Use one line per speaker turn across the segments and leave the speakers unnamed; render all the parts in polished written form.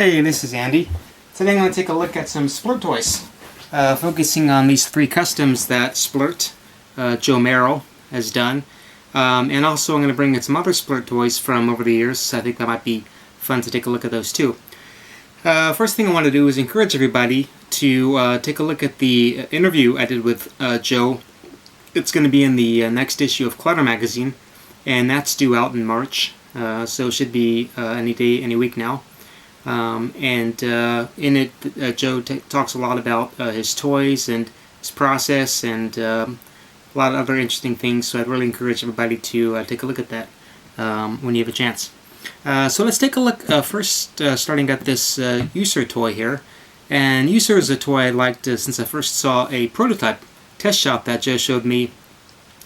Hey, this is Andy. Today I'm going to take a look at some Splurrt toys, focusing on these three customs that Splurrt, Joe Merrill, has done. And also I'm going to bring in some other Splurrt toys from over the years, so I think that might be fun to take a look at those too. First thing I want to do is encourage everybody to take a look at the interview I did with Joe. It's going to be in the next issue of Clutter magazine, and that's due out in March, so it should be any day, any week now. In it, Joe talks a lot about his toys and his process and a lot of other interesting things, so I'd really encourage everybody to take a look at that when you have a chance. So let's take a look first, starting at this User toy here. And User is a toy I liked since I first saw a prototype test shot that Joe showed me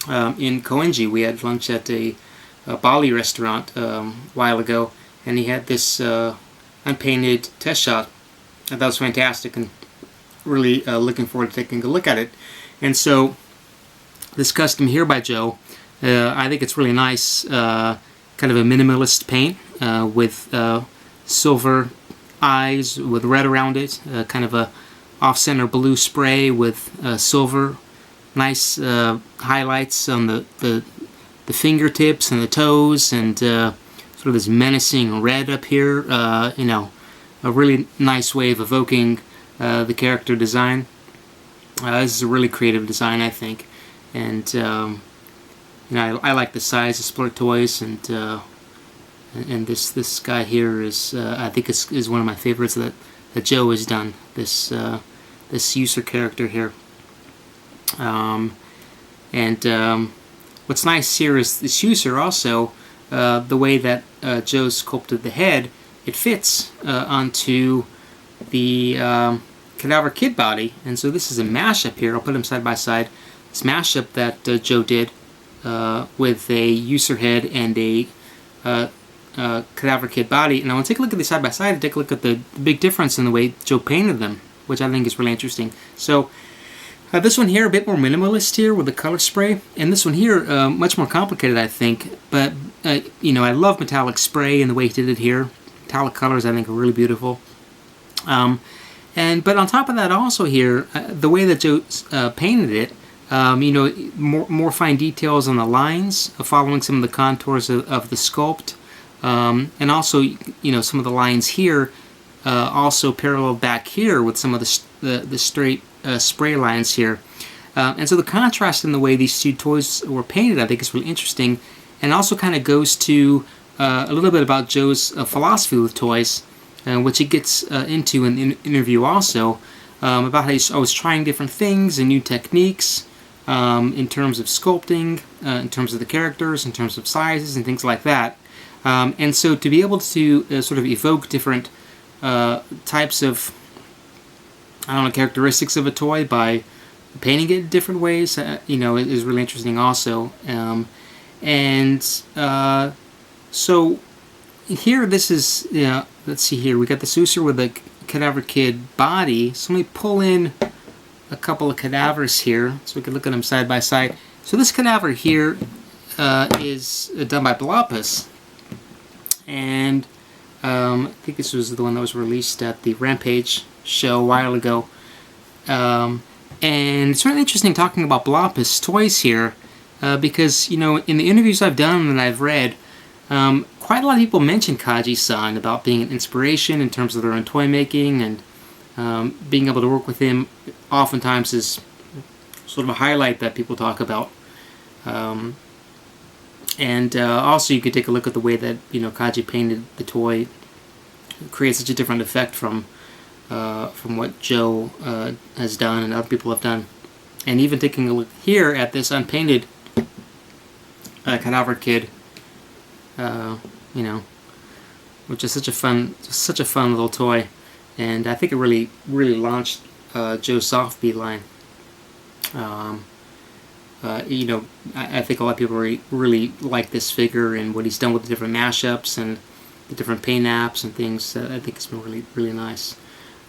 in Koenji. We had lunch at a Bali restaurant a while ago, and he had this unpainted test shot. I thought it was fantastic and really looking forward to taking a look at it. And so this custom here by Joe, I think it's really nice, kind of a minimalist paint with silver eyes with red around it, kind of a off-center blue spray with silver, nice highlights on the fingertips and the toes, and sort of this menacing red up here, you know, a really nice way of evoking the character design. This is a really creative design, I think, and you know, I like the size of Splurrt toys, and this guy here is I think is one of my favorites that Joe has done. This User character here, what's nice here is this User also. The way that Joe sculpted the head, it fits onto the Cadaver Kid body, and so this is a mashup here. I'll put them side by side. This mashup that Joe did with a User head and a Cadaver Kid body, and I want to take a look at these side by side and take a look at the big difference in the way Joe painted them, which I think is really interesting. So this one here, a bit more minimalist here with the color spray, and this one here, much more complicated, I think. But you know, I love metallic spray and the way he did it here. Metallic colors, I think, are really beautiful. But on top of that, also here, the way that Joe painted it, you know, more fine details on the lines, following some of the contours of the sculpt, and also, you know, some of the lines here, also parallel back here with some of the straight spray lines here. And so the contrast in the way these two toys were painted, I think, is really interesting, and also kind of goes to a little bit about Joe's philosophy with toys, which he gets into in the interview also, about how he's always trying different things and new techniques in terms of sculpting, in terms of the characters, in terms of sizes and things like that. And so to be able to sort of evoke different types of, I don't know, characteristics of a toy by painting it in different ways, you know, is really interesting also. So here, this is, you know, let's see here, we got the User with a Cadaver Kid body. So let me pull in a couple of cadavers here so we can look at them side by side. So this cadaver here is done by Blopus, and I think this was the one that was released at the Rampage show a while ago. And it's really interesting talking about Blopus toys here, because, you know, in the interviews I've done and I've read, quite a lot of people mention Kaji-san about being an inspiration in terms of their own toy making, and being able to work with him oftentimes is sort of a highlight that people talk about. Also, you could take a look at the way that, you know, Kaji painted the toy. It creates such a different effect from what Joe has done and other people have done. And even taking a look here at this unpainted Cadaver Kid, you know, which is such a fun little toy, and I think it really launched Joe's Softbee line. You know, I think a lot of people really like this figure and what he's done with the different mashups and the different paint apps and things. I think it's been really nice.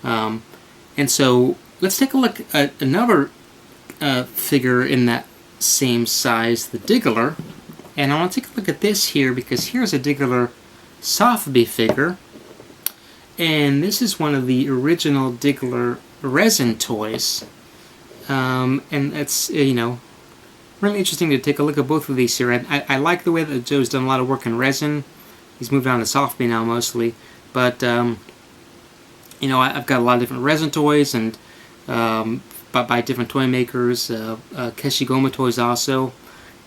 And so let's take a look at another figure in that same size, the Diggler. And I want to take a look at this here, because here's a Diggler Softbee figure. And this is one of the original Diggler resin toys. And it's, really interesting to take a look at both of these here. I like the way that Joe's done a lot of work in resin. He's moved on to Softbay now mostly. But, I've got a lot of different resin toys and by different toy makers, Keshigoma toys also.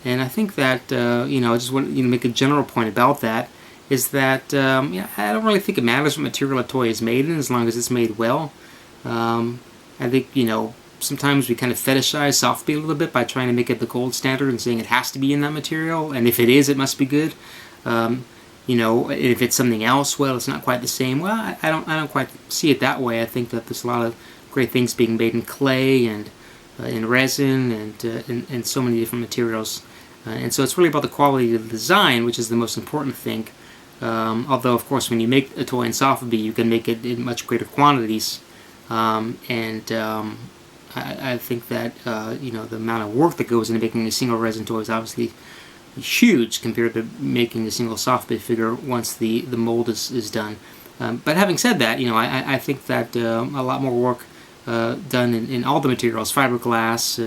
And I think that, I just want to make a general point about that, is that I don't really think it matters what material a toy is made in as long as it's made well. I think, sometimes we kind of fetishize Softbay a little bit by trying to make it the gold standard and saying it has to be in that material, and if it is, it must be good. If it's something else, well, it's not quite the same. Well, I don't quite see it that way. I think that there's a lot of great things being made in clay and in resin and so many different materials. And so it's really about the quality of the design, which is the most important thing. Although, of course, when you make a toy in Softbay, you can make it in much greater quantities. I think that the amount of work that goes into making a single resin toy is obviously huge compared to making a single Softbay figure once the mold is done. But having said that, I think that a lot more work done in all the materials, fiberglass,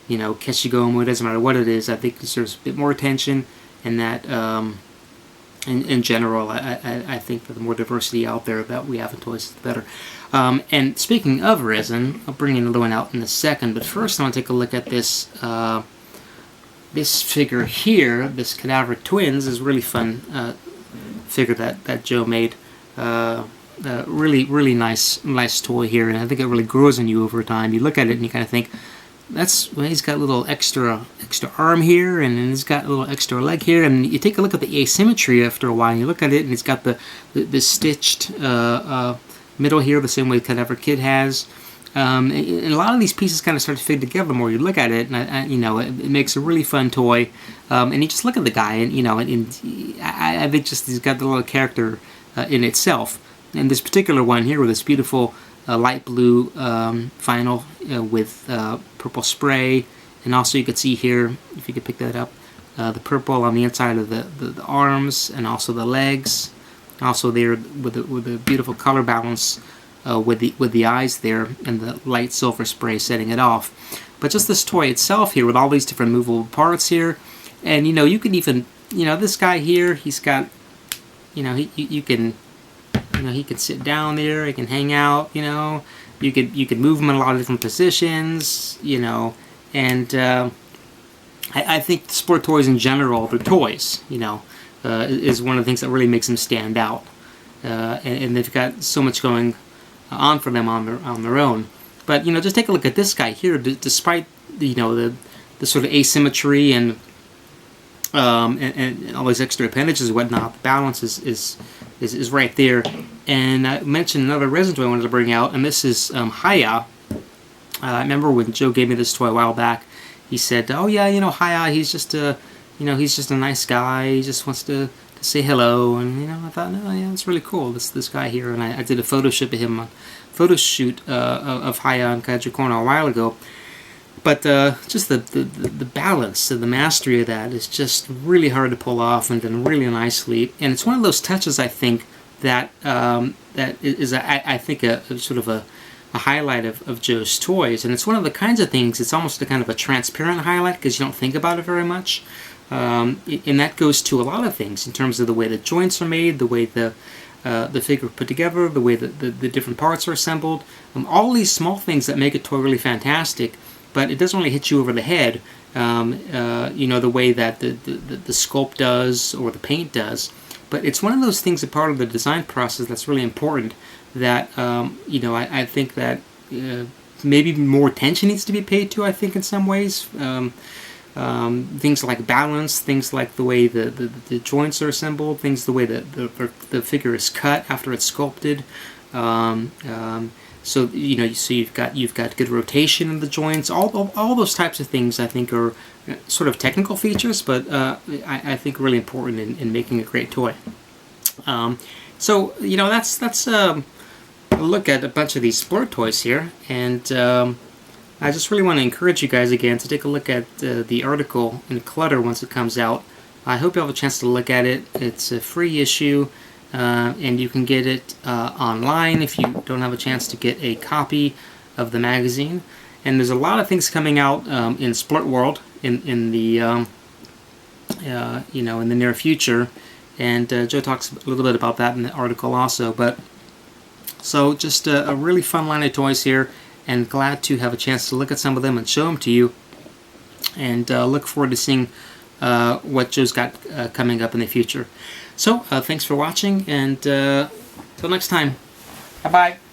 Keshigoma, it doesn't matter what it is. I think it deserves a bit more attention, and that in general, I think that the more diversity out there that we have in toys, the better. And speaking of resin, I'll bring another one out in a second, but first I want to take a look at this this figure here, this Cadaver Twins. Is a really fun figure that Joe made. Really nice toy here, and I think it really grows on you over time. You look at it and you kind of think, he's got a little extra arm here, and then he's got a little extra leg here, and you take a look at the asymmetry after a while, and you look at it, and it's got the stitched middle here, the same way Cadaver Kid has. And a lot of these pieces kind of start to fit together the more you look at it, and it makes a really fun toy. And you just look at the guy, and I think just he's got the little character in itself. And this particular one here with this beautiful light blue vinyl with purple spray, and also you could see here, if you could pick that up, the purple on the inside of the arms and also the legs. Also there with the beautiful color balance with the eyes there and the light silver spray setting it off. But just this toy itself here with all these different movable parts here, and you can even this guy here, he's got he can sit down there, he can hang out, you could move him in a lot of different positions, and I think Splurrt toys in general, they're toys, is one of the things that really makes them stand out, and they've got so much going on for them on their own. But just take a look at this guy here. Despite the sort of asymmetry and all these extra appendages and whatnot, the balance is right there. And I mentioned another resin toy I wanted to bring out, and this is Haya. I remember when Joe gave me this toy a while back, he said, "Oh yeah, Haya, he's just a nice guy. He just wants to say hello." And I thought, no, yeah, it's really cool. This guy here, and I did a photo shoot of him, of Haya on Kaiju Corner a while ago. But just the balance and the mastery of that is just really hard to pull off, and done really nicely. And it's one of those touches, I think, that is I think a sort of a highlight of Joe's toys. And it's one of the kinds of things, it's almost a kind of a transparent highlight because you don't think about it very much. And that goes to a lot of things in terms of the way the joints are made, the way the figure put together, the way that the different parts are assembled. All these small things that make a toy really fantastic, but it doesn't really hit you over the head, the way that the sculpt does or the paint does. But it's one of those things, a part of the design process that's really important, that I think that maybe more attention needs to be paid to, I think, in some ways. Things like balance, things like the way the joints are assembled, things the way that the figure is cut after it's sculpted. So you've got good rotation in the joints. All those types of things, I think, are sort of technical features, but I think really important in making a great toy. So that's a look at a bunch of these Splurrt toys here, and I just really want to encourage you guys again to take a look at the article in Clutter once it comes out. I hope you have a chance to look at it. It's a free issue. and you can get it online if you don't have a chance to get a copy of the magazine. And there's a lot of things coming out in Splurrt world in the in the near future, and Joe talks a little bit about that in the article also. But so just a really fun line of toys here, and glad to have a chance to look at some of them and show them to you, and look forward to seeing what Joe's got coming up in the future. So thanks for watching, and till next time, bye bye.